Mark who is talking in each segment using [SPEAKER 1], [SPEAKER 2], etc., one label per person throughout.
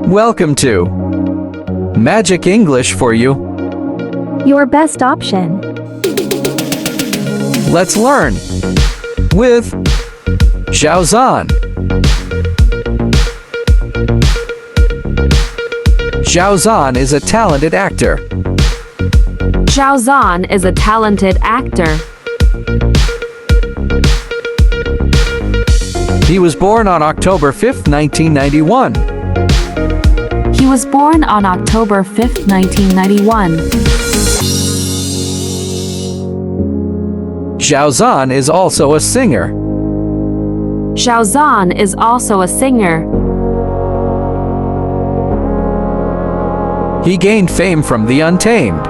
[SPEAKER 1] Welcome to Magic English for you.
[SPEAKER 2] Your best option.
[SPEAKER 1] Let's learn with Xiao Zhan. Xiao Zhan is a talented actor.
[SPEAKER 3] Xiao Zhan is a talented actor.
[SPEAKER 1] He was born on October 5, 1991.
[SPEAKER 3] He was born on October 5, 1991.
[SPEAKER 1] Xiao Zhan is also a singer.
[SPEAKER 3] Xiao Zhan is also a singer.
[SPEAKER 1] He gained fame from The Untamed.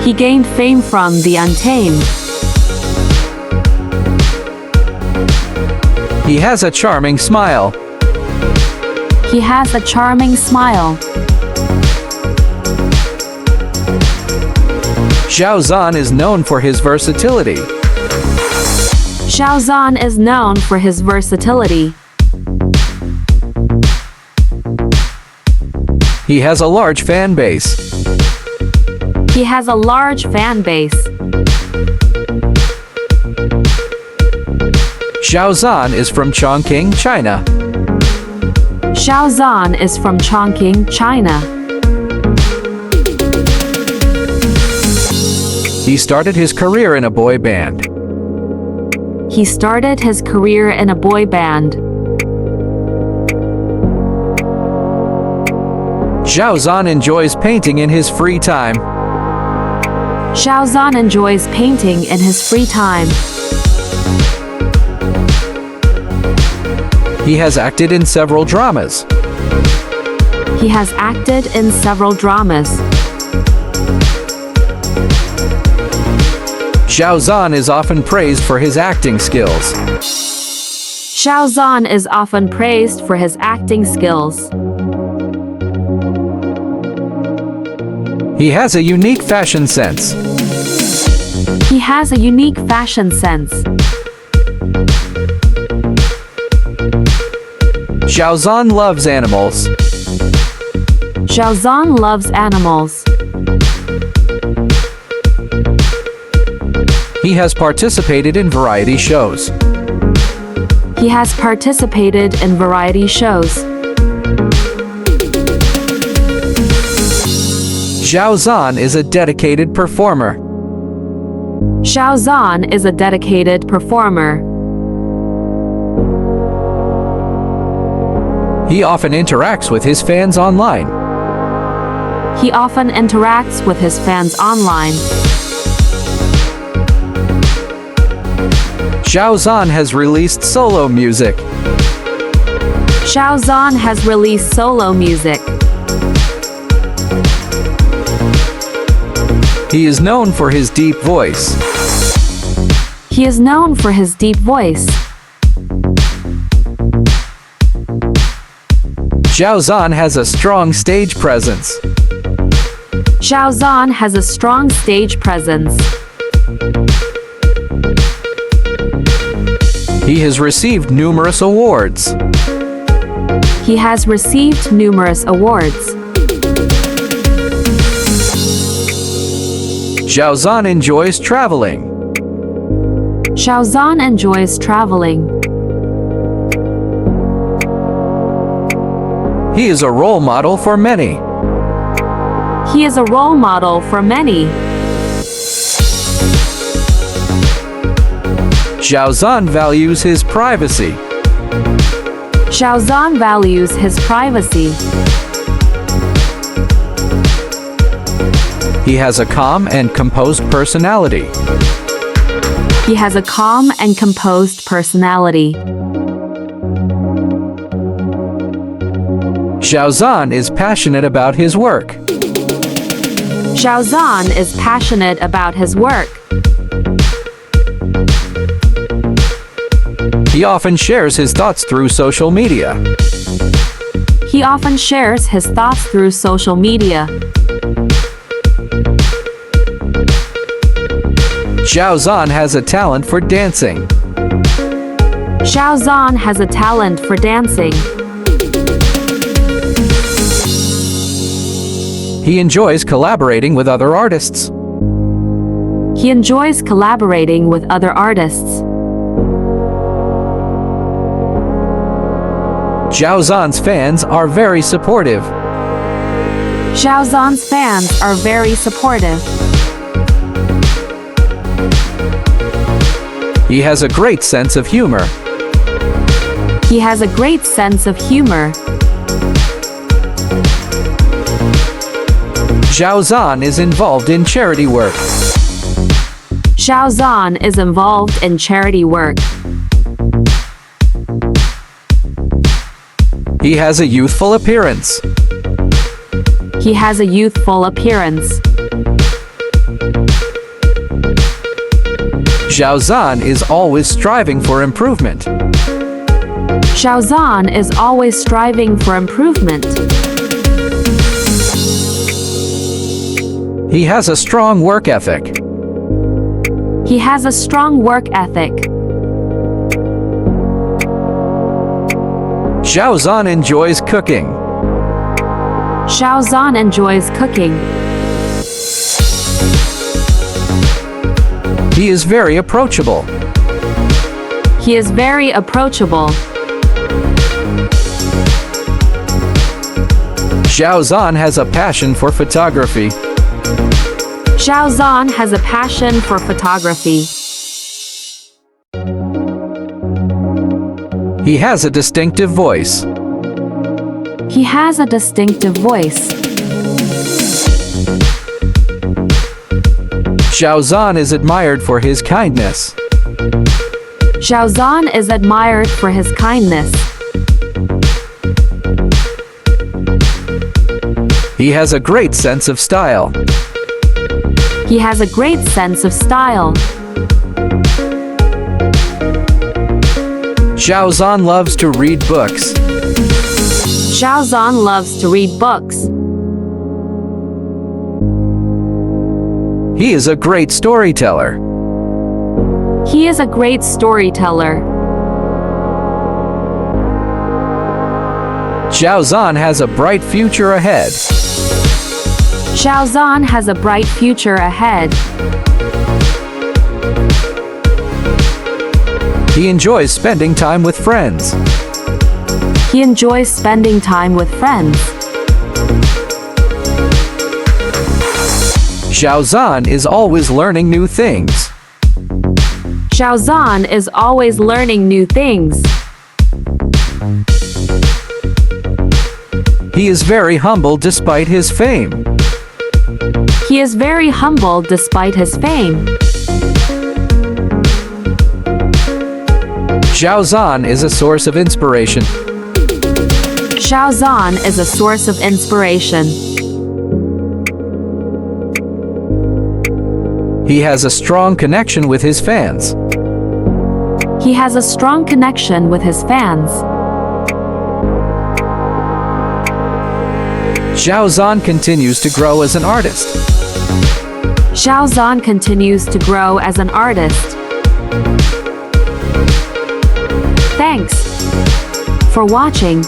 [SPEAKER 3] He gained fame from The Untamed.
[SPEAKER 1] He has a charming smile.
[SPEAKER 3] He has a charming smile.
[SPEAKER 1] Xiao Zhan is known for his versatility.
[SPEAKER 3] Xiao Zhan is known for his versatility.
[SPEAKER 1] He has a large fan base.
[SPEAKER 3] He has a large fan base.
[SPEAKER 1] Xiao Zhan is from Chongqing, China.
[SPEAKER 3] Xiao Zhan is from Chongqing, China.
[SPEAKER 1] He started his career in a boy band.
[SPEAKER 3] He started his career in a boy band.
[SPEAKER 1] Xiao Zhan enjoys painting in his free time.
[SPEAKER 3] Xiao Zhan enjoys painting in his free time.
[SPEAKER 1] He has acted in several dramas.
[SPEAKER 3] He has acted in several dramas.
[SPEAKER 1] Xiao Zhan is often praised for his acting skills.
[SPEAKER 3] Xiao Zhan is often praised for his acting skills.
[SPEAKER 1] He has a unique fashion sense.
[SPEAKER 3] He has a unique fashion sense.
[SPEAKER 1] Xiao Zhan loves animals.
[SPEAKER 3] Xiao Zhan loves animals.
[SPEAKER 1] He has participated in variety shows.
[SPEAKER 3] He has participated in variety shows.
[SPEAKER 1] Xiao Zhan is a dedicated performer.
[SPEAKER 3] Xiao Zhan is a dedicated performer.
[SPEAKER 1] He often interacts with his fans online.
[SPEAKER 3] He often interacts with his fans online.
[SPEAKER 1] Xiao Zhan has released solo music.
[SPEAKER 3] Xiao Zhan has released solo music.
[SPEAKER 1] He is known for his deep voice.
[SPEAKER 3] He is known for his deep voice.
[SPEAKER 1] Xiao Zhan has a strong stage presence.
[SPEAKER 3] Xiao Zhan has a strong stage presence.
[SPEAKER 1] He has received numerous awards.
[SPEAKER 3] He has received numerous awards.
[SPEAKER 1] Xiao Zhan enjoys traveling.
[SPEAKER 3] Xiao Zhan enjoys traveling.
[SPEAKER 1] He is a role model for many.
[SPEAKER 3] He is a role model for many.
[SPEAKER 1] Xiao Zhan values his privacy.
[SPEAKER 3] Xiao Zhan values his privacy.
[SPEAKER 1] He has a calm and composed personality.
[SPEAKER 3] He has a calm and composed personality.
[SPEAKER 1] Xiao Zhan is passionate about his work.
[SPEAKER 3] Xiao Zhan is passionate about his work.
[SPEAKER 1] He often shares his thoughts through social media.
[SPEAKER 3] He often shares his thoughts through social media.
[SPEAKER 1] Xiao Zhan has a talent for dancing.
[SPEAKER 3] Xiao Zhan has a talent for dancing.
[SPEAKER 1] He enjoys collaborating with other artists.
[SPEAKER 3] He enjoys collaborating with other artists.
[SPEAKER 1] Xiao Zhan's fans are very supportive.
[SPEAKER 3] Xiao Zhan's fans are very supportive.
[SPEAKER 1] He has a great sense of humor.
[SPEAKER 3] He has a great sense of humor.
[SPEAKER 1] Xiao Zhan is involved in charity work.
[SPEAKER 3] Xiao Zhan is involved in charity work.
[SPEAKER 1] He has a youthful appearance.
[SPEAKER 3] He has a youthful appearance.
[SPEAKER 1] Xiao Zhan is always striving for improvement.
[SPEAKER 3] Xiao Zhan is always striving for improvement.
[SPEAKER 1] He has a strong work ethic.
[SPEAKER 3] He has a strong work ethic.
[SPEAKER 1] Xiao Zhan enjoys cooking.
[SPEAKER 3] Xiao Zhan enjoys cooking.
[SPEAKER 1] He is very approachable.
[SPEAKER 3] He is very approachable.
[SPEAKER 1] Xiao Zhan has a passion for photography.
[SPEAKER 3] Xiao Zhan has a passion for photography.
[SPEAKER 1] He has a distinctive voice.
[SPEAKER 3] He has a distinctive voice.
[SPEAKER 1] Xiao Zhan is admired for his kindness.
[SPEAKER 3] Xiao Zhan is admired for his kindness.
[SPEAKER 1] He has a great sense of style.
[SPEAKER 3] He has a great sense of style.
[SPEAKER 1] Xiao Zhan loves to read books.
[SPEAKER 3] Xiao Zhan loves to read books.
[SPEAKER 1] He is a great storyteller.
[SPEAKER 3] He is a great storyteller.
[SPEAKER 1] Xiao Zhan has a bright future ahead.
[SPEAKER 3] Xiao Zhan has a bright future ahead.
[SPEAKER 1] He enjoys spending time with friends.
[SPEAKER 3] He enjoys spending time with friends.
[SPEAKER 1] Xiao Zhan is always learning new things.
[SPEAKER 3] Xiao Zhan is always learning new things.
[SPEAKER 1] He is very humble despite his fame.
[SPEAKER 3] He is very humble despite his fame.
[SPEAKER 1] Xiao Zhan is a source of inspiration.
[SPEAKER 3] Xiao Zhan is a source of inspiration.
[SPEAKER 1] He has a strong connection with his fans.
[SPEAKER 3] He has a strong connection with his fans.
[SPEAKER 1] Xiao Zhan continues to grow as an artist.
[SPEAKER 3] Xiao Zhan continues to grow as an artist. Thanks for watching.